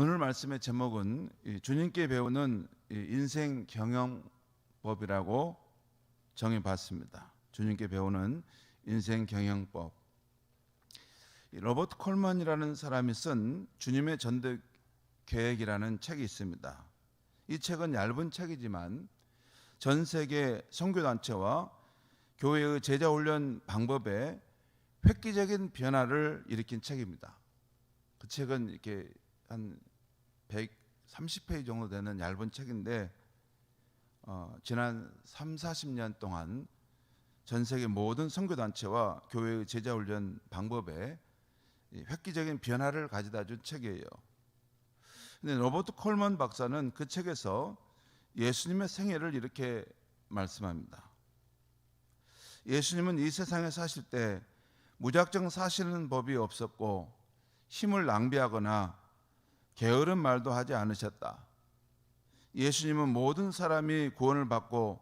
오늘 말씀의 제목은 주님께 배우는 인생 경영법이라고 정해봤습니다. 주님께 배우는 인생 경영법. 로버트 콜먼이라는 사람이 쓴 주님의 전도 계획이라는 책이 있습니다. 이 책은 얇은 책이지만 전 세계 선교단체와 교회의 제자훈련 방법에 획기적인 변화를 일으킨 책입니다. 그 책은 이렇게 한 130페이지 정도 되는 얇은 책인데 지난 30-40년 동안 전 세계 모든 선교단체와 교회의 제자훈련 방법에 획기적인 변화를 가져다 준 책이에요. 근데 로버트 콜먼 박사는 그 책에서 예수님의 생애를 이렇게 말씀합니다. 예수님은 이 세상에 사실 때 무작정 사시는 법이 없었고 힘을 낭비하거나 게으른 말도 하지 않으셨다. 예수님은 모든 사람이 구원을 받고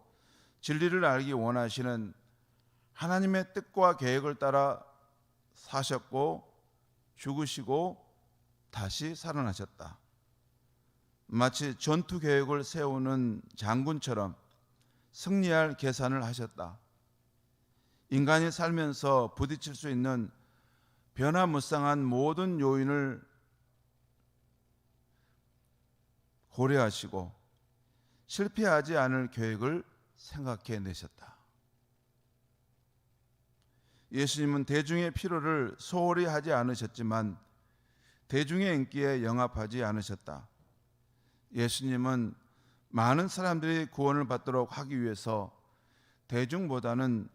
진리를 알기 원하시는 하나님의 뜻과 계획을 따라 사셨고 죽으시고 다시 살아나셨다. 마치 전투 계획을 세우는 장군처럼 승리할 계산을 하셨다. 인간이 살면서 부딪힐 수 있는 변화무쌍한 모든 요인을 고려하시고 실패하지 않을 계획을 생각해 내셨다. 예수님은 대중의 필요를 소홀히 하지 않으셨지만 대중의 인기에 영합하지 않으셨다. 예수님은 많은 사람들이 구원을 받도록 하기 위해서 대중보다는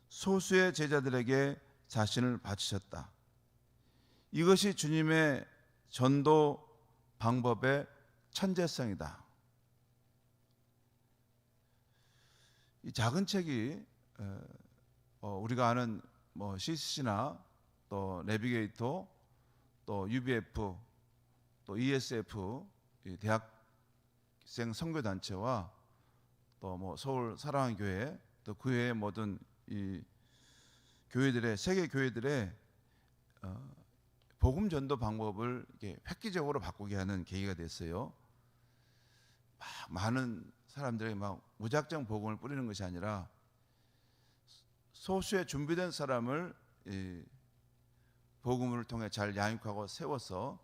소수의 제자들에게 자신을 바치셨다. 이것이 주님의 전도 방법의 천재성이다. 이 작은 책이 우리가 아는 CCC나 또 내비게이터, 또 UBF, 또 ESF 대학생 선교단체와 또 서울 사랑의 교회, 또 그 외의 모든 이 교회들의 세계 교회들의 복음 전도 방법을 이렇게 획기적으로 바꾸게 하는 계기가 됐어요. 많은 사람들에게 무작정 복음을 뿌리는 것이 아니라 소수의 준비된 사람을 복음을 통해 잘 양육하고 세워서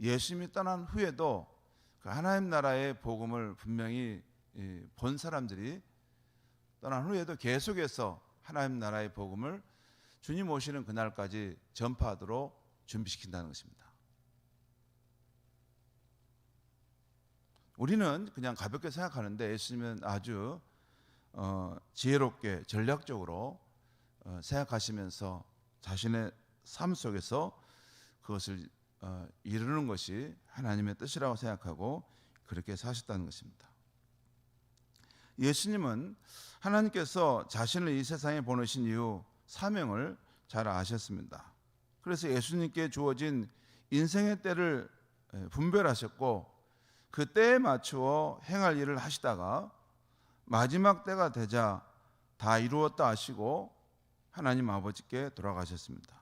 예수님이 떠난 후에도 그 하나님 나라의 복음을 분명히 본 사람들이 떠난 후에도 계속해서 하나님 나라의 복음을 주님 오시는 그날까지 전파하도록 준비시킨다는 것입니다. 우리는 그냥 가볍게 생각하는데 예수님은 아주 지혜롭게 전략적으로 생각하시면서 자신의 삶 속에서 그것을 이루는 것이 하나님의 뜻이라고 생각하고 그렇게 사셨다는 것입니다. 예수님은 하나님께서 자신을 이 세상에 보내신 이후 사명을 잘 아셨습니다. 그래서 예수님께 주어진 인생의 때를 분별하셨고 그 때에 맞추어 행할 일을 하시다가 마지막 때가 되자 다 이루었다 하시고 하나님 아버지께 돌아가셨습니다.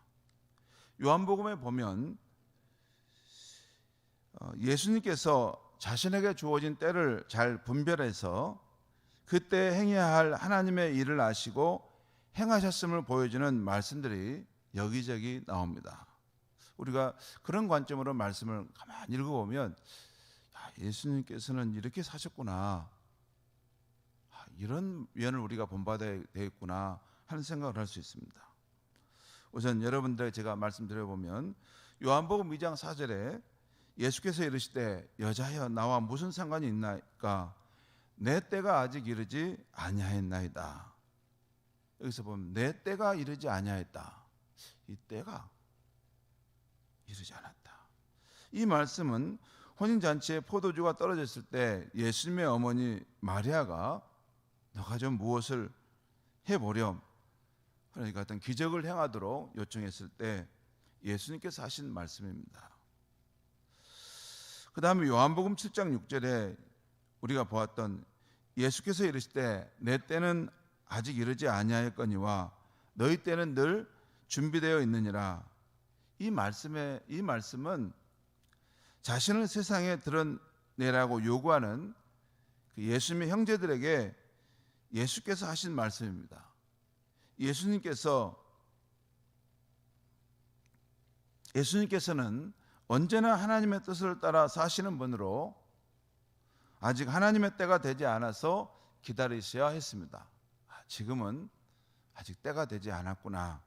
요한복음에 보면 예수님께서 자신에게 주어진 때를 잘 분별해서 그때 행해야 할 하나님의 일을 아시고 행하셨음을 보여주는 말씀들이 여기저기 나옵니다. 우리가 그런 관점으로 말씀을 가만히 읽어보면 예수님께서는 이렇게 사셨구나, 이런 위안을 우리가 본받아야 되겠구나 하는 생각을 할 수 있습니다. 우선 여러분들 제가 말씀드려보면 요한복음 2장 4절에 예수께서 이르시되 여자여 나와 무슨 상관이 있나이까 내 때가 아직 이르지 아니하였나이다. 여기서 보면 내 때가 이르지 아니하였다. 이 때가 이르지 않았다. 이 말씀은 혼인잔치에 포도주가 떨어졌을 때 예수님의 어머니 마리아가 너가 좀 무엇을 해보렴, 그러니까 어떤 기적을 행하도록 요청했을 때 예수님께서 하신 말씀입니다. 그 다음에 요한복음 7장 6절에 우리가 보았던 예수께서 이르실 때 내 때는 아직 이르지 아니하였거니와 너희 때는 늘 준비되어 있느니라. 이 말씀은 자신을 세상에 드러내라고 요구하는 그 예수님의 형제들에게 예수께서 하신 말씀입니다. 예수님께서는 언제나 하나님의 뜻을 따라 사시는 분으로 아직 하나님의 때가 되지 않아서 기다리셔야 했습니다. 지금은 아직 때가 되지 않았구나,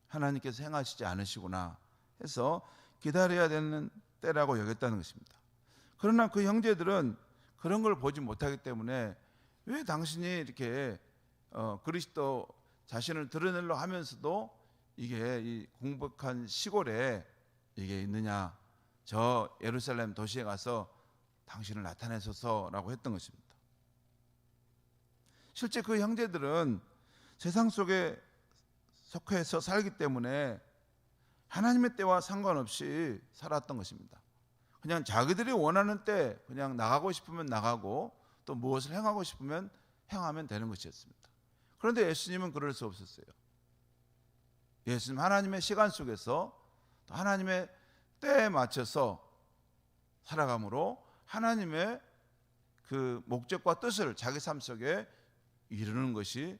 하나님께서 행하시지 않으시구나 해서 기다려야 되는 때라고 여겼다는 것입니다. 그러나 그 형제들은 그런 걸 보지 못하기 때문에 왜 당신이 이렇게 그리스도 자신을 드러내려 하면서도 이게 이 공복한 시골에 이게 있느냐, 저 예루살렘 도시에 가서 당신을 나타내소서라고 했던 것입니다. 실제 그 형제들은 세상 속에 속해서 살기 때문에 하나님의 때와 상관없이 살았던 것입니다. 그냥 자기들이 원하는 때 그냥 나가고 싶으면 나가고 또 무엇을 행하고 싶으면 행하면 되는 것이었습니다. 그런데 예수님은 그럴 수 없었어요. 예수님 하나님의 시간 속에서 하나님의 때에 맞춰서 살아감으로 하나님의 그 목적과 뜻을 자기 삶 속에 이루는 것이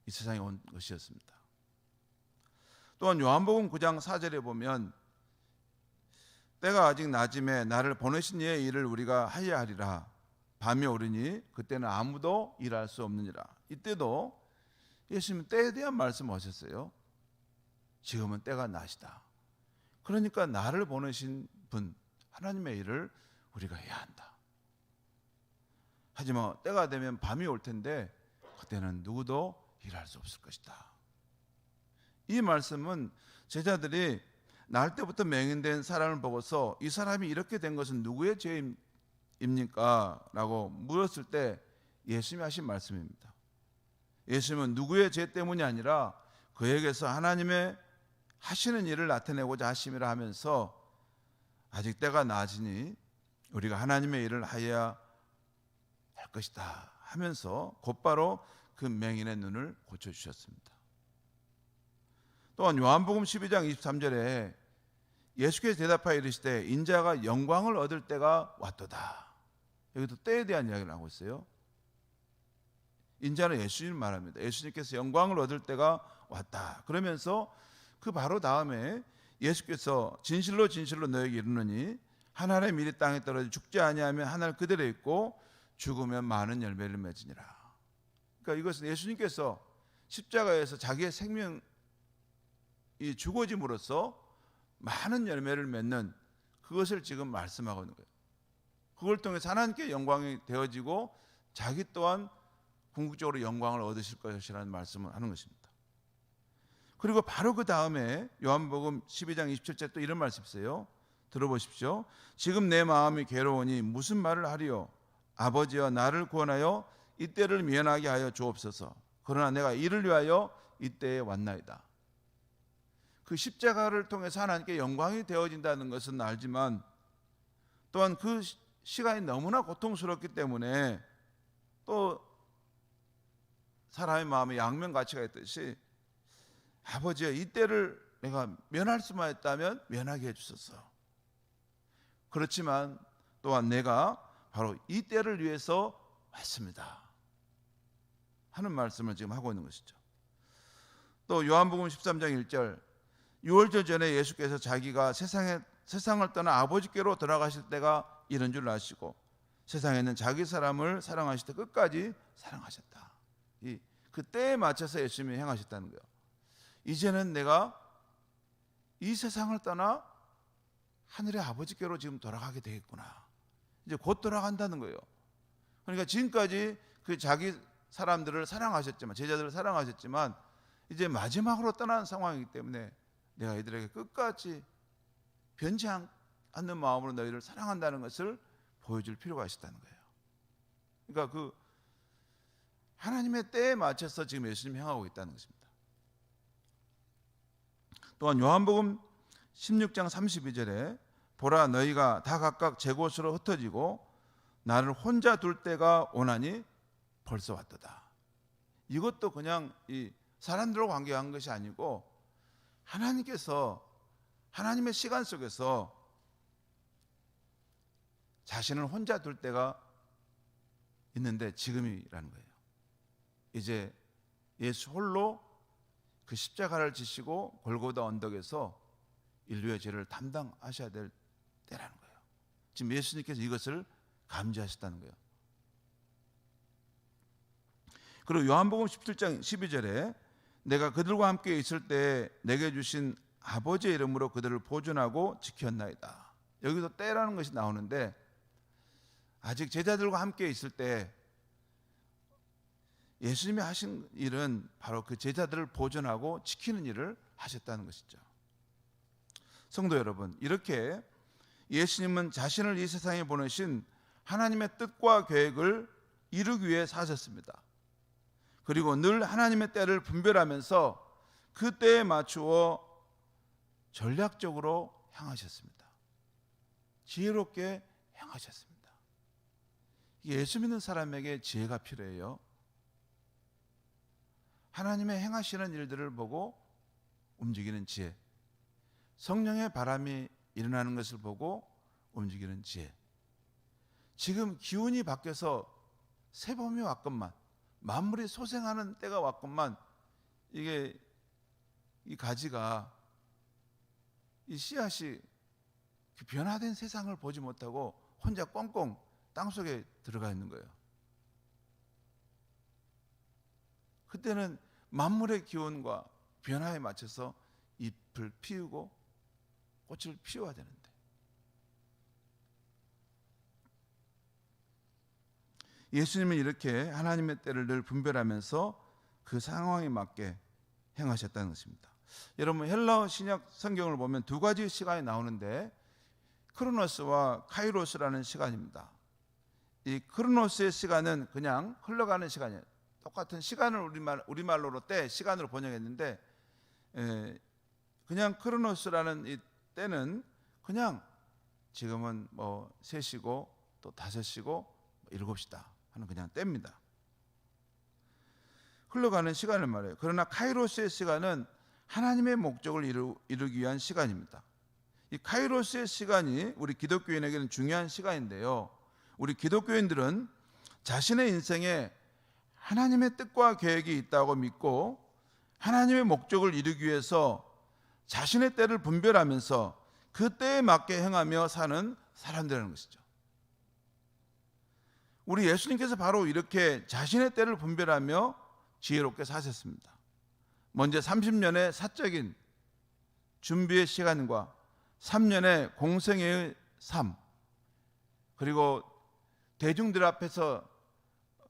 이 세상에 온 것이었습니다. 또한 요한복음 9장 4절에 보면 때가 아직 낮음에 나를 보내신 이의 일을 우리가 하여야 하리라. 밤이 오르니 그때는 아무도 일할 수 없느니라. 이때도 예수님은 때에 대한 말씀하셨어요. 지금은 때가 낮이다. 그러니까 나를 보내신 분 하나님의 일을 우리가 해야 한다. 하지만 때가 되면 밤이 올 텐데 그때는 누구도 일할 수 없을 것이다. 이 말씀은 제자들이 날 때부터 맹인된 사람을 보고서 이 사람이 이렇게 된 것은 누구의 죄입니까? 라고 물었을 때 예수님이 하신 말씀입니다. 예수님은 누구의 죄 때문이 아니라 그에게서 하나님의 하시는 일을 나타내고자 하심이라 하면서 아직 때가 낮으니 우리가 하나님의 일을 하여야 할 것이다 하면서 곧바로 그 맹인의 눈을 고쳐주셨습니다. 또한 요한복음 12장 23절에 예수께서 대답하여 이르시되 인자가 영광을 얻을 때가 왔도다. 여기도 때에 대한 이야기를 하고 있어요. 인자는 예수님 말합니다. 예수님께서 영광을 얻을 때가 왔다. 그러면서 그 바로 다음에 예수께서 진실로 진실로 너에게 이르노니 한 알의 밀이 땅에 떨어져 죽지 아니하면 한 알 그대로 있고 죽으면 많은 열매를 맺으니라. 그러니까 이것은 예수님께서 십자가에서 자기의 생명이 죽어짐으로써 많은 열매를 맺는 그것을 지금 말씀하고 있는 거예요. 그걸 통해서 하나님께 영광이 되어지고 자기 또한 궁극적으로 영광을 얻으실 것이라는 말씀을 하는 것입니다. 그리고 바로 그 다음에 요한복음 12장 27절 또 이런 말씀이 있어요. 들어보십시오. 지금 내 마음이 괴로우니 무슨 말을 하리요? 아버지여 나를 구원하여 이때를 면하게 하여 주옵소서. 그러나 내가 이를 위하여 이때에 왔나이다. 그 십자가를 통해서 하나님께 영광이 되어진다는 것은 알지만 또한 그 시간이 너무나 고통스럽기 때문에 또 사람의 마음에 양면가치가 있듯이 아버지여 이때를 내가 면할 수만 있다면 면하게 해주소서. 그렇지만 또한 내가 바로 이때를 위해서 왔습니다 하는 말씀을 지금 하고 있는 것이죠. 또 요한복음 13장 1절 유월절 전에 예수께서 자기가 세상을 떠나 아버지께로 돌아가실 때가 이런 줄 아시고 세상에는 자기 사람을 사랑하실 때 끝까지 사랑하셨다. 그 때에 맞춰서 예수님이 행하셨다는 거예요. 이제는 내가 이 세상을 떠나 하늘의 아버지께로 지금 돌아가게 되겠구나. 이제 곧 돌아간다는 거예요. 그러니까 지금까지 그 자기 사람들을 사랑하셨지만 제자들을 사랑하셨지만 이제 마지막으로 떠나는 상황이기 때문에 내가 이들에게 끝까지 변치 않는 마음으로 너희를 사랑한다는 것을 보여줄 필요가 있었다는 거예요. 그러니까 그 하나님의 때에 맞춰서 지금 예수님이 행하고 있다는 것입니다. 또한 요한복음 16장 32절에 보라 너희가 다 각각 제 곳으로 흩어지고 나를 혼자 둘 때가 오나니 벌써 왔도다. 이것도 그냥 이 사람들과 관계한 것이 아니고 하나님께서 하나님의 시간 속에서 자신을 혼자 둘 때가 있는데 지금이라는 거예요. 이제 예수 홀로 그 십자가를 지시고 골고다 언덕에서 인류의 죄를 담당하셔야 될 때라는 거예요. 지금 예수님께서 이것을 감지하셨다는 거예요. 그리고 요한복음 17장 12절에 내가 그들과 함께 있을 때 내게 주신 아버지의 이름으로 그들을 보존하고 지켰나이다. 여기서 때라는 것이 나오는데 아직 제자들과 함께 있을 때 예수님이 하신 일은 바로 그 제자들을 보존하고 지키는 일을 하셨다는 것이죠. 성도 여러분, 이렇게 예수님은 자신을 이 세상에 보내신 하나님의 뜻과 계획을 이루기 위해 사셨습니다. 그리고 늘 하나님의 때를 분별하면서 그 때에 맞추어 전략적으로 행하셨습니다. 지혜롭게 행하셨습니다. 예수 믿는 사람에게 지혜가 필요해요. 하나님의 행하시는 일들을 보고 움직이는 지혜, 성령의 바람이 일어나는 것을 보고 움직이는 지혜. 지금 기운이 바뀌어서 새봄이 왔건만, 만물이 소생하는 때가 왔건만, 이게 이 가지가, 이 씨앗이 변화된 세상을 보지 못하고 혼자 꽁꽁 땅속에 들어가 있는 거예요. 그때는 만물의 기온과 변화에 맞춰서 잎을 피우고 꽃을 피워야 되는데, 예수님은 이렇게 하나님의 때를 늘 분별하면서 그 상황에 맞게 행하셨다는 것입니다. 여러분, 헬라어 신약 성경을 보면 두 가지 시간이 나오는데 크로노스와 카이로스라는 시간입니다. 이 크로노스의 시간은 그냥 흘러가는 시간이에요. 똑같은 시간을 우리말로로 때 시간으로 번역했는데, 그냥 크로노스라는 이 때는 그냥 지금은 뭐 3시고 또 5시고 7시다 하는 그냥 때입니다. 흘러가는 시간을 말해요. 그러나 카이로스의 시간은 하나님의 목적을 이루기 위한 시간입니다. 이 카이로스의 시간이 우리 기독교인에게는 중요한 시간인데요, 우리 기독교인들은 자신의 인생에 하나님의 뜻과 계획이 있다고 믿고 하나님의 목적을 이루기 위해서 자신의 때를 분별하면서 그 때에 맞게 행하며 사는 사람들이라는 것이죠. 우리 예수님께서 바로 이렇게 자신의 때를 분별하며 지혜롭게 사셨습니다. 먼저 30년의 사적인 준비의 시간과 3년의 공생애의 삶, 그리고 대중들 앞에서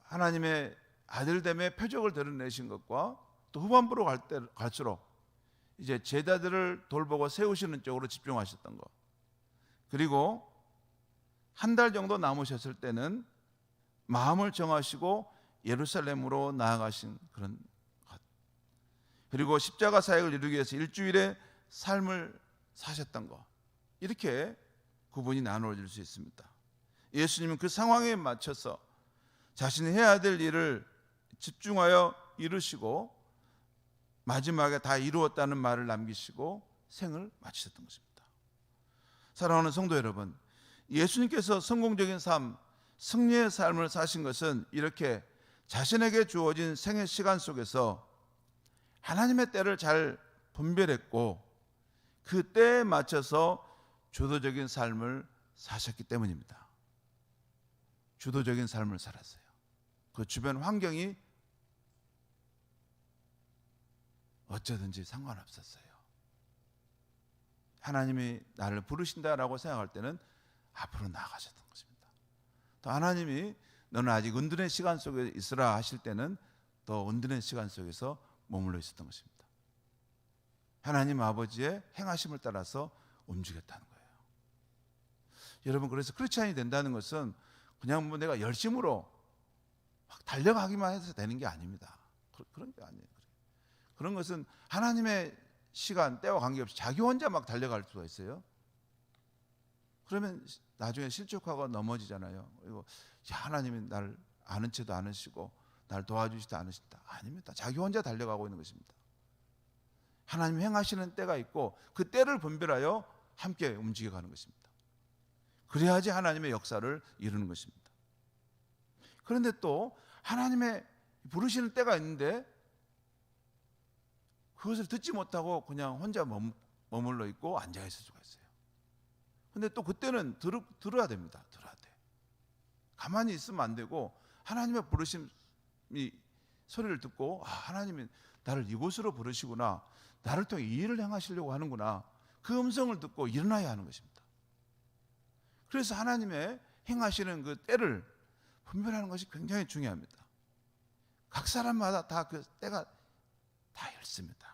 하나님의 아들됨의 표적을 드러내신 것과 또 후반부로 갈수록 이제 제자들을 돌보고 세우시는 쪽으로 집중하셨던 것, 그리고 한 달 정도 남으셨을 때는 마음을 정하시고 예루살렘으로 나아가신 그런 것, 그리고 십자가 사역을 이루기 위해서 일주일의 삶을 사셨던 것, 이렇게 구분이 나누어질 수 있습니다. 예수님은 그 상황에 맞춰서 자신이 해야 될 일을 집중하여 이루시고 마지막에 다 이루었다는 말을 남기시고 생을 마치셨던 것입니다. 사랑하는 성도 여러분, 예수님께서 성공적인 삶, 승리의 삶을 사신 것은 이렇게 자신에게 주어진 생의 시간 속에서 하나님의 때를 잘 분별했고 그 때에 맞춰서 주도적인 삶을 사셨기 때문입니다. 주도적인 삶을 살았어요. 그 주변 환경이 어쩌든지 상관없었어요. 하나님이 나를 부르신다라고 생각할 때는 앞으로 나아가셨던 것입니다. 또 하나님이 너는 아직 은둔의 시간 속에 있으라 하실 때는 또 은둔의 시간 속에서 머물러 있었던 것입니다. 하나님 아버지의 행하심을 따라서 움직였다는 거예요. 여러분, 그래서 크리스찬이 된다는 것은 그냥 뭐 내가 열심으로 막 달려가기만 해서 되는 게 아닙니다. 그런 게 아니에요. 그런 것은 하나님의 시간, 때와 관계없이 자기 혼자 막 달려갈 수가 있어요. 그러면 나중에 실족하고 넘어지잖아요. 그리고 하나님이 나를 아는 채도 않으시고 나를 도와주시지도 않으신다. 아닙니다. 자기 혼자 달려가고 있는 것입니다. 하나님 행하시는 때가 있고 그 때를 분별하여 함께 움직여가는 것입니다. 그래야지 하나님의 역사를 이루는 것입니다. 그런데 또 하나님의 부르시는 때가 있는데 그것을 듣지 못하고 그냥 혼자 머물러 있고 앉아 있을 수가 있어요. 근데 또 그때는 들어야 됩니다. 들어야 돼. 가만히 있으면 안 되고 하나님의 부르심이 소리를 듣고 하나님이 나를 이곳으로 부르시구나. 나를 통해 이 일을 행하시려고 하는구나. 그 음성을 듣고 일어나야 하는 것입니다. 그래서 하나님의 행하시는 그 때를 분별하는 것이 굉장히 중요합니다. 각 사람마다 다 그 때가 다 있습니다.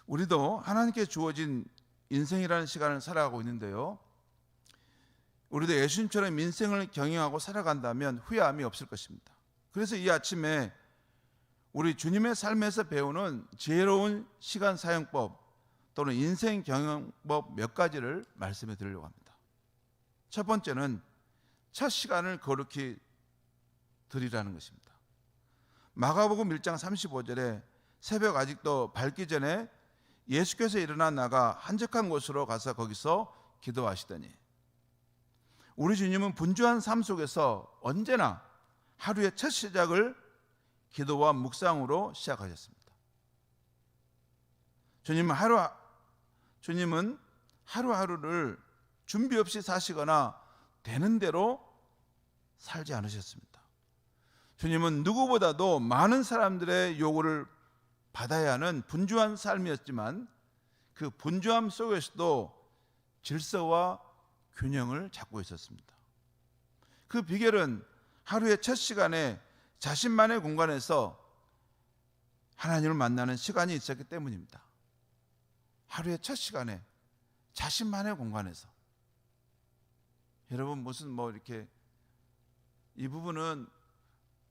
우리도 하나님께 주어진 인생이라는 시간을 살아가고 있는데요. 우리도 예수님처럼 인생을 경영하고 살아간다면 후회함이 없을 것입니다. 그래서 이 아침에 우리 주님의 삶에서 배우는 지혜로운 시간 사용법 또는 인생 경영법 몇 가지를 말씀해 드리려고 합니다. 첫 번째는 첫 시간을 거룩히 드리라는 것입니다. 마가복음 1장 35절에 새벽 아직도 밝기 전에 예수께서 일어나 나가 한적한 곳으로 가서 거기서 기도하시더니, 우리 주님은 분주한 삶 속에서 언제나 하루의 첫 시작을 기도와 묵상으로 시작하셨습니다. 주님은 하루하루를 준비 없이 사시거나 되는 대로 살지 않으셨습니다. 주님은 누구보다도 많은 사람들의 요구를 받아야 하는 분주한 삶이었지만 그 분주함 속에서도 질서와 균형을 잡고 있었습니다. 그 비결은 하루의 첫 시간에 자신만의 공간에서 하나님을 만나는 시간이 있었기 때문입니다. 하루의 첫 시간에 자신만의 공간에서. 여러분 무슨 이렇게 이 부분은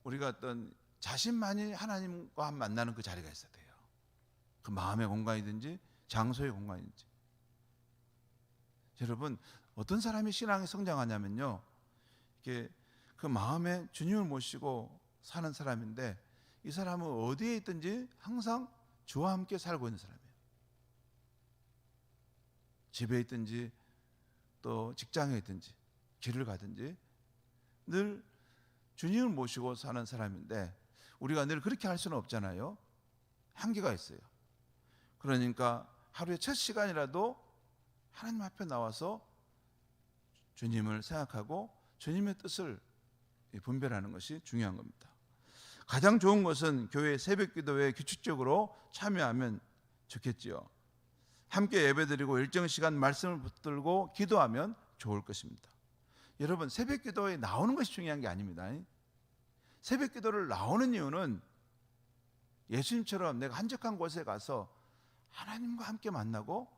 우리가 어떤 자신만이 하나님과 만나는 그 자리가 있어야 돼요. 그 마음의 공간이든지 장소의 공간이든지. 여러분 어떤 사람이 신앙이 성장하냐면요, 이게 그 마음에 주님을 모시고 사는 사람인데 이 사람은 어디에 있든지 항상 주와 함께 살고 있는 사람이에요. 집에 있든지 또 직장에 있든지 길을 가든지 늘 주님을 모시고 사는 사람인데 우리가 늘 그렇게 할 수는 없잖아요. 한계가 있어요. 그러니까 하루의 첫 시간이라도 하나님 앞에 나와서 주님을 생각하고 주님의 뜻을 분별하는 것이 중요한 겁니다. 가장 좋은 것은 교회 새벽 기도에 규칙적으로 참여하면 좋겠지요. 함께 예배드리고 일정 시간 말씀을 붙들고 기도하면 좋을 것입니다. 여러분 새벽 기도에 나오는 것이 중요한 게 아닙니다. 새벽 기도를 나오는 이유는 예수님처럼 내가 한적한 곳에 가서 하나님과 함께 만나고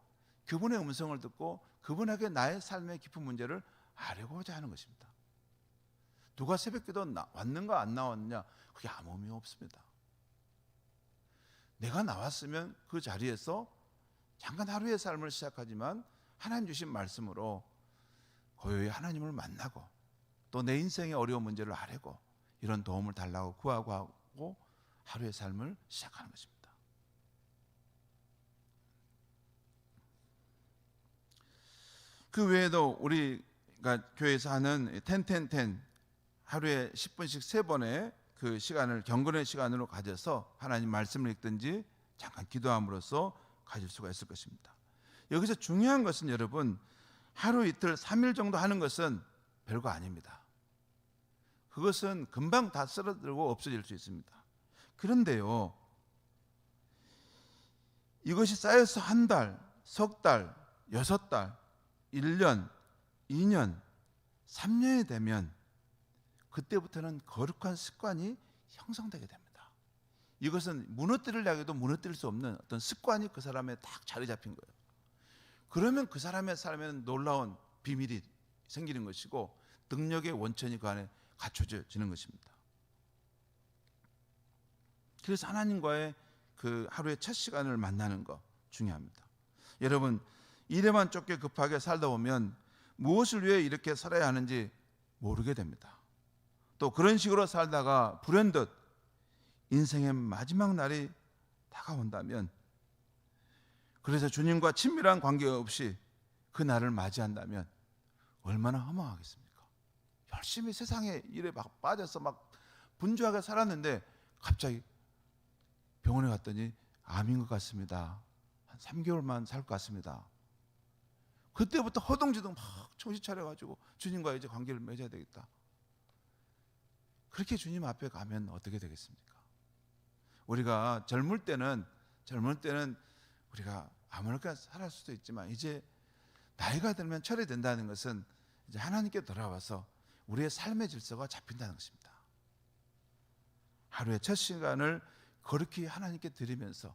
그분의 음성을 듣고 그분에게 나의 삶의 깊은 문제를 알고자 하는 것입니다. 누가 새벽 기도 왔는가 안 나왔느냐 그게 아무 의미 없습니다. 내가 나왔으면 그 자리에서 잠깐 하루의 삶을 시작하지만 하나님 주신 말씀으로 고요히 하나님을 만나고 또 내 인생의 어려운 문제를 아뢰고 이런 도움을 달라고 구하고 하고 하루의 삶을 시작하는 것입니다. 그 외에도 우리가 교회에서 하는 10-10-10 하루에 10분씩 3번의 그 시간을 경건의 시간으로 가져서 하나님 말씀을 읽든지 잠깐 기도함으로써 가질 수가 있을 것입니다. 여기서 중요한 것은 여러분 하루 이틀 3일 정도 하는 것은 별거 아닙니다. 그것은 금방 다 쓰러들고 없어질 수 있습니다. 그런데요, 이것이 쌓여서 한 달, 석 달, 6달, 1년, 2년, 3년이 되면 그때부터는 거룩한 습관이 형성되게 됩니다. 이것은 무너뜨리려고 해도 무너뜨릴 수 없는 어떤 습관이 그 사람에 딱 자리 잡힌 거예요. 그러면 그 사람의 삶에는 놀라운 비밀이 생기는 것이고 능력의 원천이 그 안에 갖춰지는 것입니다. 그래서 하나님과의 그 하루의 첫 시간을 만나는 거 중요합니다. 여러분 일에만 쫓겨 급하게 살다 보면 무엇을 위해 이렇게 살아야 하는지 모르게 됩니다. 또 그런 식으로 살다가 불현듯 인생의 마지막 날이 다가온다면 그래서 주님과 친밀한 관계 없이 그 날을 맞이한다면 얼마나 허망하겠습니까? 열심히 세상의 일에 막 빠져서 막 분주하게 살았는데 갑자기 병원에 갔더니 암인 것 같습니다. 한 3개월만 살 것 같습니다. 그때부터 허둥지둥 막 정신 차려가지고 주님과 이제 관계를 맺어야 되겠다. 그렇게 주님 앞에 가면 어떻게 되겠습니까? 우리가 젊을 때는 우리가 아무렇게나 살할 수도 있지만 이제 나이가 들면 철이 된다는 것은 이제 하나님께 돌아와서 우리의 삶의 질서가 잡힌다는 것입니다. 하루의 첫 시간을 거룩히 하나님께 드리면서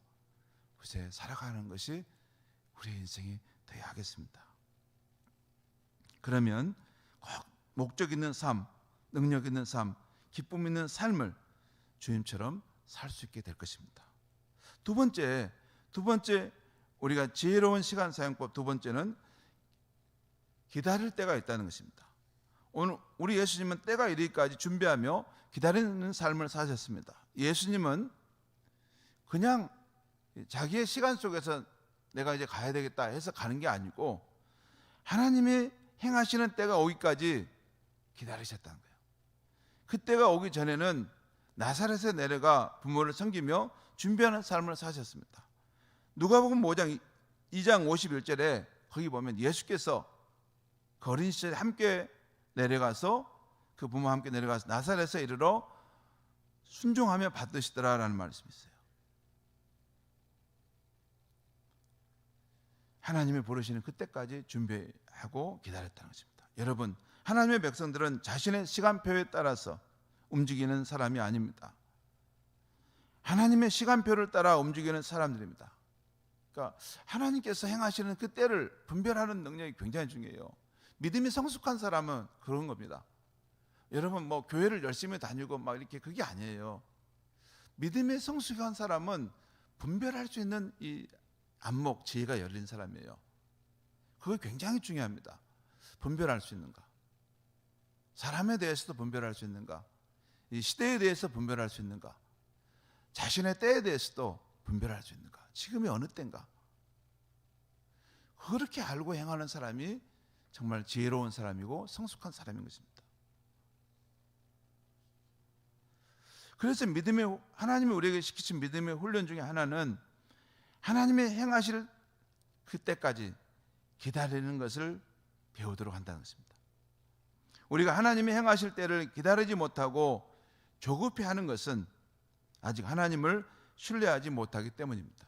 그새 살아가는 것이 우리의 인생이 되어야 하겠습니다. 그러면 꼭 목적 있는 삶, 능력 있는 삶, 기쁨 있는 삶을 주님처럼 살 수 있게 될 것입니다. 두 번째 우리가 지혜로운 시간 사용법 두 번째는 기다릴 때가 있다는 것입니다. 오늘 우리 예수님은 때가 이르기까지 준비하며 기다리는 삶을 사셨습니다. 예수님은 그냥 자기의 시간 속에서 내가 이제 가야 되겠다 해서 가는 게 아니고 하나님이 행하시는 때가 오기까지 기다리셨다는 거예요. 그 때가 오기 전에는 나사렛에 내려가 부모를 섬기며 준비하는 삶을 사셨습니다. 누가복음 5장 2장 51절에 거기 보면 예수께서 그 어린 시절에 함께 내려가서 그 부모와 함께 내려가서 나사렛에 이르러 순종하며 받으시더라라는 말씀이 있어요. 하나님이 부르시는 그때까지 준비하고 기다렸다는 것입니다. 여러분, 하나님의 백성들은 자신의 시간표에 따라서 움직이는 사람이 아닙니다. 하나님의 시간표를 따라 움직이는 사람들입니다. 그러니까 하나님께서 행하시는 그 때를 분별하는 능력이 굉장히 중요해요. 믿음이 성숙한 사람은 그런 겁니다. 여러분 뭐 교회를 열심히 다니고 막 이렇게 그게 아니에요. 믿음이 성숙한 사람은 분별할 수 있는 이 안목, 지혜가 열린 사람이에요. 그거 굉장히 중요합니다. 분별할 수 있는가? 사람에 대해서도 분별할 수 있는가? 이 시대에 대해서 분별할 수 있는가? 자신의 때에 대해서도 분별할 수 있는가? 지금이 어느 때인가? 그렇게 알고 행하는 사람이 정말 지혜로운 사람이고 성숙한 사람인 것입니다. 그래서 하나님이 우리에게 시키신 믿음의 훈련 중에 하나는 하나님이 행하실 그때까지 기다리는 것을 배우도록 한다는 것입니다. 우리가 하나님이 행하실 때를 기다리지 못하고 조급해하는 것은 아직 하나님을 신뢰하지 못하기 때문입니다.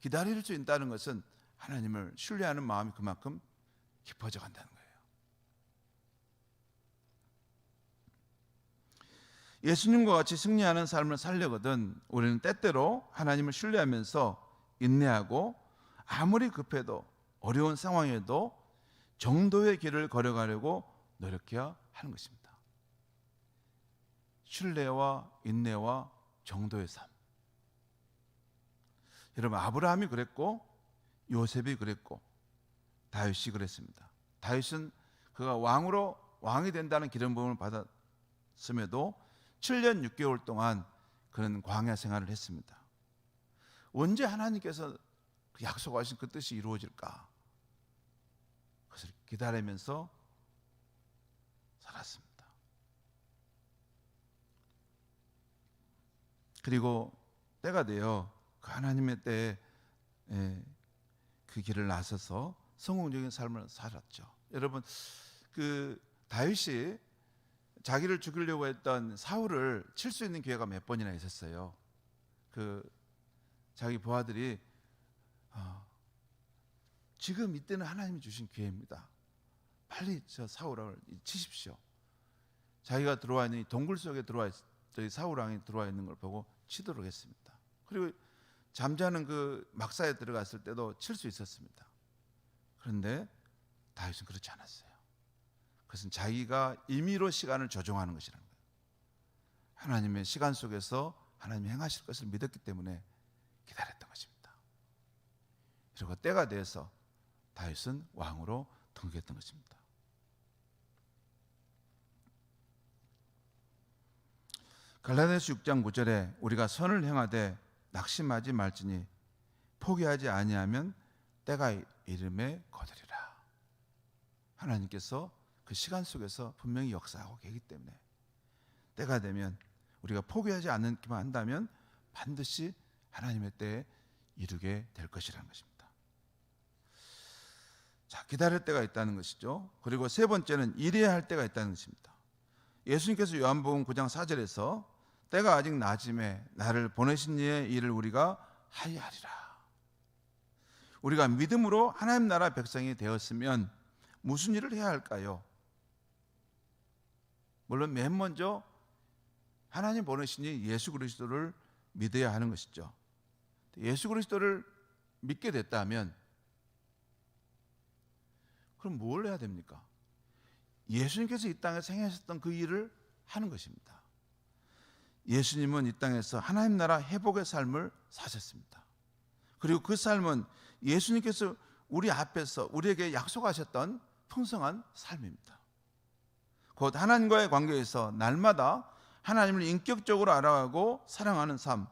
기다릴 수 있다는 것은 하나님을 신뢰하는 마음이 그만큼 깊어져 간다는 거예요. 예수님과 같이 승리하는 삶을 살려거든 우리는 때때로 하나님을 신뢰하면서 인내하고 아무리 급해도 어려운 상황에도 정도의 길을 걸어가려고 노력해야 하는 것입니다. 신뢰와 인내와 정도의 삶. 여러분 아브라함이 그랬고 요셉이 그랬고 다윗이 그랬습니다. 다윗은 그가 왕이 된다는 기름 부음을 받았음에도 7년 6개월 동안 그는 광야 생활을 했습니다. 언제 하나님께서 약속하신 그 뜻이 이루어질까? 그것을 기다리면서 살았습니다. 그리고 때가 되어 그 하나님의 때에 그 길을 나서서 성공적인 삶을 살았죠. 여러분 그 다윗이 자기를 죽이려고 했던 사울을 칠 수 있는 기회가 몇 번이나 있었어요. 그 자기 부하들이 지금 이때는 하나님이 주신 기회입니다. 빨리 저 사울을 치십시오. 자기가 들어와 있는 동굴 속에 사울 왕이 들어와 있는 걸 보고 치도록 했습니다. 그리고 잠자는 그 막사에 들어갔을 때도 칠 수 있었습니다. 그런데 다윗은 그렇지 않았어요. 그것은 자기가 임의로 시간을 조종하는 것이라는 거예요. 하나님의 시간 속에서 하나님이 행하실 것을 믿었기 때문에 기다렸던 것입니다. 그리고 때가 돼서 다윗은 왕으로 등극했던 것입니다. 갈라디아서 6장 9절에 우리가 선을 행하되 낙심하지 말지니 포기하지 아니하면 때가 이름에 거두리라. 하나님께서 그 시간 속에서 분명히 역사하고 계시기 때문에 때가 되면 우리가 포기하지 않기만 한다면 반드시 하나님의 때에 이루게 될 것이라는 것입니다. 자, 기다릴 때가 있다는 것이죠. 그리고 세 번째는 일해야 할 때가 있다는 것입니다. 예수님께서 요한복음 9장 4절에서 때가 아직 낮음에 나를 보내신 이의 일을 우리가 하여하리라. 우리가 믿음으로 하나님 나라 백성이 되었으면 무슨 일을 해야 할까요? 물론 맨 먼저 하나님 보내시니 예수 그리스도를 믿어야 하는 것이죠. 예수 그리스도를 믿게 됐다면 그럼 뭘 해야 됩니까? 예수님께서 이 땅에서 행하셨던 그 일을 하는 것입니다. 예수님은 이 땅에서 하나님 나라 회복의 삶을 사셨습니다. 그리고 그 삶은 예수님께서 우리 앞에서 우리에게 약속하셨던 풍성한 삶입니다. 곧 하나님과의 관계에서 날마다 하나님을 인격적으로 알아가고 사랑하는 삶,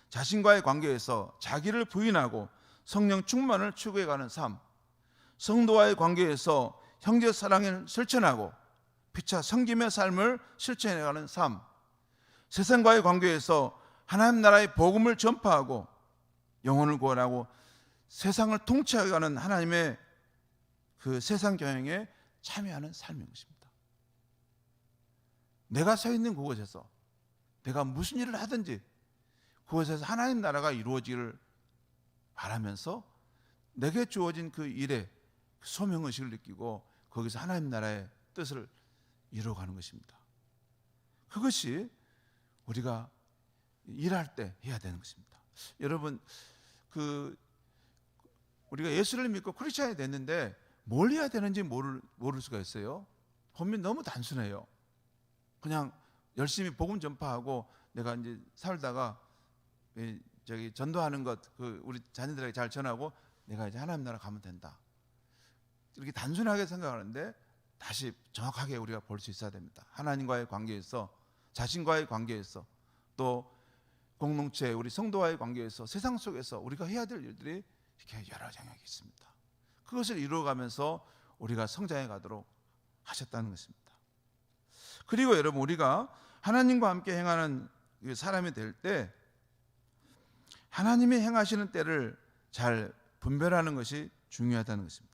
자신과의 관계에서 자기를 부인하고 성령 충만을 추구해가는 삶, 성도와의 관계에서 형제 사랑을 실천하고 피차 섬김의 삶을 실천해가는 삶, 세상과의 관계에서 하나님 나라의 복음을 전파하고 영혼을 구원하고 세상을 통치해가는 하나님의 그 세상 경영에 참여하는 삶인 것입니다. 내가 서 있는 그곳에서 내가 무슨 일을 하든지 그곳에서 하나님 나라가 이루어지기를 바라면서 내게 주어진 그 일에 소명의식을 느끼고 거기서 하나님 나라의 뜻을 이루어가는 것입니다. 그것이 우리가 일할 때 해야 되는 것입니다. 여러분, 우리가 예수를 믿고 크리스찬이 됐는데 뭘 해야 되는지 모를 수가 있어요. 보면 너무 단순해요. 그냥 열심히 복음 전파하고 내가 이제 살다가 전도하는 것 우리 자녀들에게 잘 전하고 내가 이제 하나님 나라 가면 된다. 이렇게 단순하게 생각하는데 다시 정확하게 우리가 볼 수 있어야 됩니다. 하나님과의 관계에서, 자신과의 관계에서, 또 공동체 우리 성도와의 관계에서, 세상 속에서 우리가 해야 될 일들이 이렇게 여러 영역이 있습니다. 그것을 이루어가면서 우리가 성장해 가도록 하셨다는 것입니다. 그리고 여러분, 우리가 하나님과 함께 행하는 사람이 될 때 하나님이 행하시는 때를 잘 분별하는 것이 중요하다는 것입니다.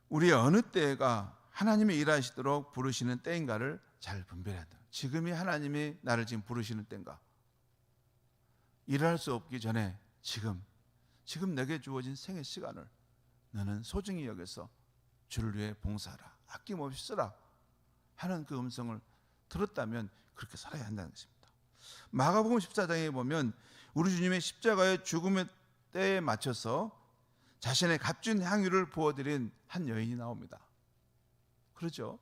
우리의 어느 때가 하나님이 일하시도록 부르시는 때인가를 잘 분별해야 한다. 지금이 하나님이 나를 지금 부르시는 때인가? 일할 수 없기 전에 지금 내게 주어진 생의 시간을 너는 소중히 여겨서 주를 위해 봉사하라, 아낌없이 쓰라 하는 그 음성을 들었다면 그렇게 살아야 한다는 것입니다. 마가복음 14장에 보면 우리 주님의 십자가의 죽음의 때에 맞춰서 자신의 값진 향유를 부어드린 한 여인이 나옵니다. 그렇죠?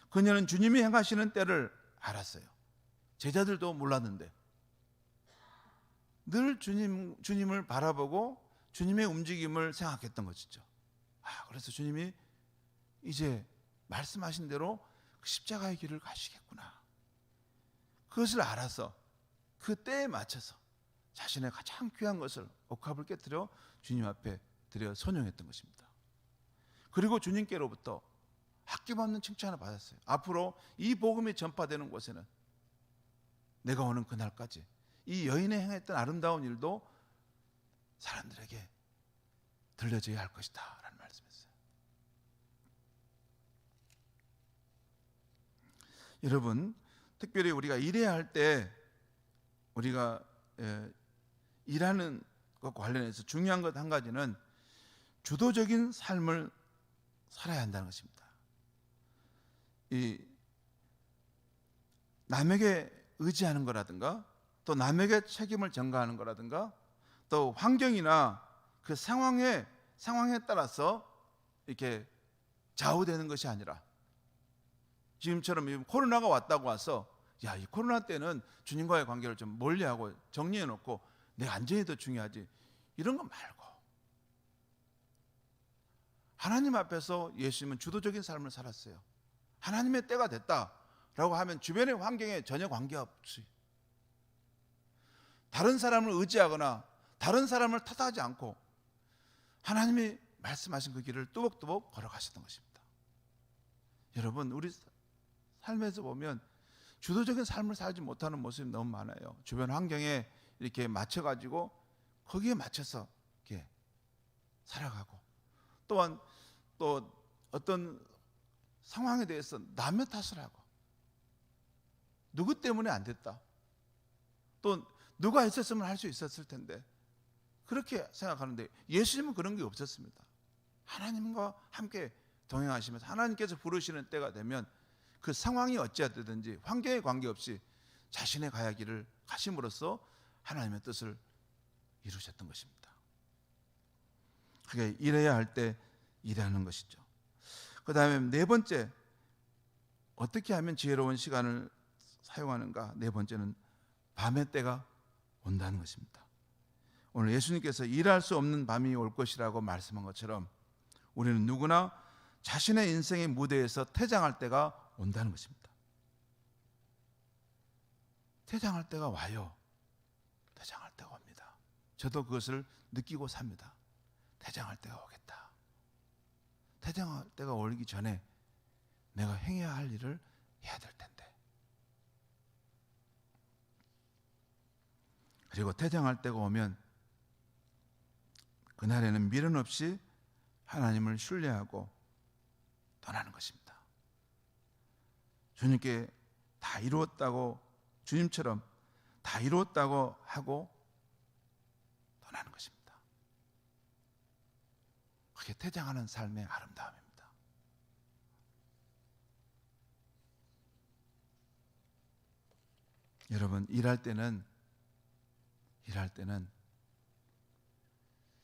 그녀는 주님이 행하시는 때를 알았어요. 제자들도 몰랐는데 늘 주님을 바라보고 주님의 움직임을 생각했던 것이죠. 그래서 주님이 이제 말씀하신 대로 그 십자가의 길을 가시겠구나. 그것을 알아서 그 때에 맞춰서 자신의 가장 귀한 것을 옥합을 깨뜨려 주님 앞에 드려 선용했던 것입니다. 그리고 주님께로부터 아낌없는 칭찬을 받았어요. 앞으로 이 복음이 전파되는 곳에는 내가 오는 그날까지 이 여인이 행했던 아름다운 일도 사람들에게 들려져야 할 것이다 라는 말씀이었어요. 여러분, 특별히 우리가 일해야 할 때 우리가 일하는 것과 관련해서 중요한 것 한 가지는 주도적인 삶을 살아야 한다는 것입니다. 이 남에게 의지하는 거라든가 또 남에게 책임을 전가하는 거라든가 또 환경이나 그 상황에 따라서 이렇게 좌우되는 것이 아니라 지금처럼 코로나가 왔다고 와서 이 코로나 때는 주님과의 관계를 좀 멀리하고 정리해 놓고 내 안전이 더 중요하지 이런 거 말고 하나님 앞에서 예수님은 주도적인 삶을 살았어요. 하나님의 때가 됐다라고 하면 주변의 환경에 전혀 관계없이 다른 사람을 의지하거나 다른 사람을 탓하지 않고 하나님이 말씀하신 그 길을 뚜벅뚜벅 걸어가셨던 것입니다. 여러분, 우리 삶에서 보면 주도적인 삶을 살지 못하는 모습이 너무 많아요. 주변 환경에 이렇게 맞춰가지고 거기에 맞춰서 이렇게 살아가고, 또한 또 어떤 상황에 대해서 남의 탓을 하고, 누구 때문에 안 됐다, 또 누가 있었으면 할 수 있었을 텐데, 그렇게 생각하는데 예수님은 그런 게 없었습니다. 하나님과 함께 동행하시면서 하나님께서 부르시는 때가 되면 그 상황이 어찌되든지 환경에 관계없이 자신의 가야 길을 가심으로써 하나님의 뜻을 이루셨던 것입니다. 그게 일해야 할 때 일하는 것이죠. 그 다음에 네 번째, 어떻게 하면 지혜로운 시간을 사용하는가? 네 번째는 밤의 때가 온다는 것입니다. 오늘 예수님께서 일할 수 없는 밤이 올 것이라고 말씀한 것처럼 우리는 누구나 자신의 인생의 무대에서 퇴장할 때가 온다는 것입니다. 퇴장할 때가 와요. 퇴장할 때가 옵니다. 저도 그것을 느끼고 삽니다. 퇴장할 때가 오겠다. 퇴장할 때가 오기 전에 내가 행해야 할 일을 해야 될 텐데. 그리고 퇴장할 때가 오면 그날에는 미련 없이 하나님을 신뢰하고 떠나는 것입니다. 주님께 다 이루었다고, 주님처럼 다 이루었다고 하고 떠나는 것입니다. 그게 퇴장하는 삶의 아름다움입니다. 여러분, 일할 때는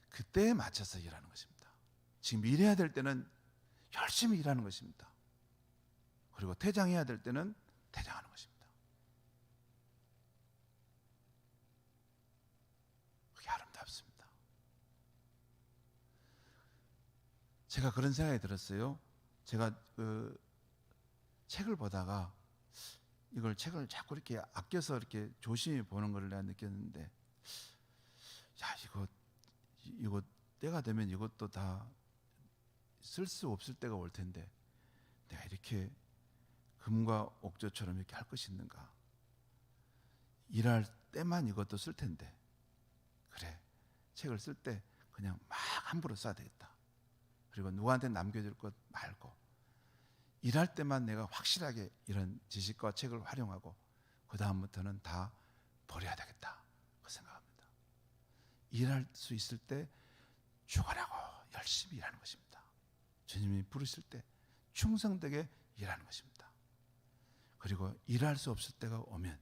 그때에 맞춰서 일하는 것입니다. 지금 일해야 될 때는 열심히 일하는 것입니다. 그리고 퇴장해야 될 때는 퇴장하는 것입니다. 그게 아름답습니다. 제가 그런 생각이 들었어요. 제가 그 책을 보다가 이걸 책을 자꾸 이렇게 아껴서 이렇게 조심히 보는 걸 내가 느꼈는데, 야, 이거 때가 되면 이것도 다 쓸 수 없을 때가 올 텐데 내가 이렇게 금과 옥조처럼 이렇게 할 것이 있는가? 일할 때만 이것도 쓸 텐데, 그래, 책을 쓸 때 그냥 막 함부로 써야 되겠다. 그리고 누구한테 남겨줄 것 말고 일할 때만 내가 확실하게 이런 지식과 책을 활용하고 그 다음부터는 다 버려야 되겠다, 그 생각합니다. 일할 수 있을 때 죽어라고 열심히 일하는 것입니다. 주님이 부르실 때 충성되게 일하는 것입니다. 그리고 일할 수 없을 때가 오면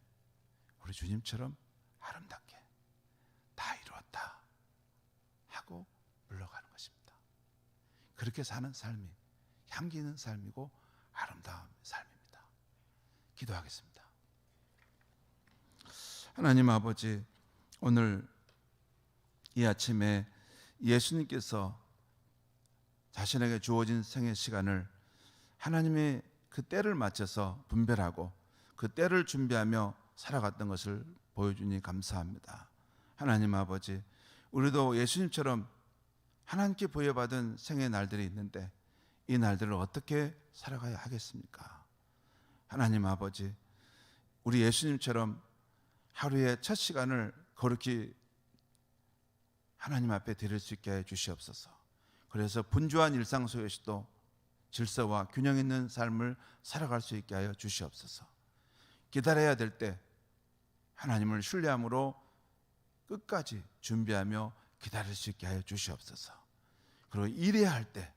우리 주님처럼 아름답게 다 이루었다 하고 물러가는 것입니다. 그렇게 사는 삶이 향기 있는 삶이고 아름다운 삶입니다. 기도하겠습니다. 하나님 아버지, 오늘 이 아침에 예수님께서 자신에게 주어진 생애 시간을 하나님의 그 때를 맞춰서 분별하고 그 때를 준비하며 살아갔던 것을 보여주니 감사합니다. 하나님 아버지, 우리도 예수님처럼 하나님께 부여받은 생애 날들이 있는데 이 날들을 어떻게 살아가야 하겠습니까? 하나님 아버지, 우리 예수님처럼 하루의 첫 시간을 거룩히 하나님 앞에 드릴 수 있게 해 주시옵소서. 그래서 분주한 일상 속에서도 질서와 균형 있는 삶을 살아갈 수 있게 하여 주시옵소서. 기다려야 될 때 하나님을 신뢰함으로 끝까지 준비하며 기다릴 수 있게 하여 주시옵소서. 그리고 일해야 할 때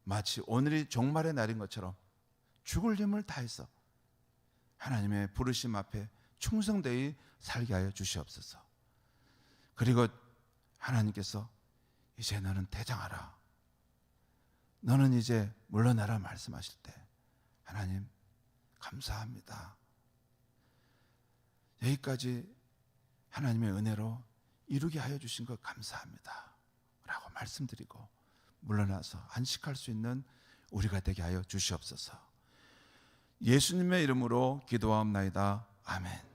마치 오늘이 종말의 날인 것처럼 죽을 힘을 다해서 하나님의 부르심 앞에 충성되이 살게 하여 주시옵소서. 그리고 하나님께서 이제 너는 퇴장하라, 너는 이제 물러나라 말씀하실 때 하나님 감사합니다. 여기까지 하나님의 은혜로 이루게 하여 주신 것 감사합니다 라고 말씀드리고 물러나서 안식할 수 있는 우리가 되게 하여 주시옵소서. 예수님의 이름으로 기도하옵나이다. 아멘.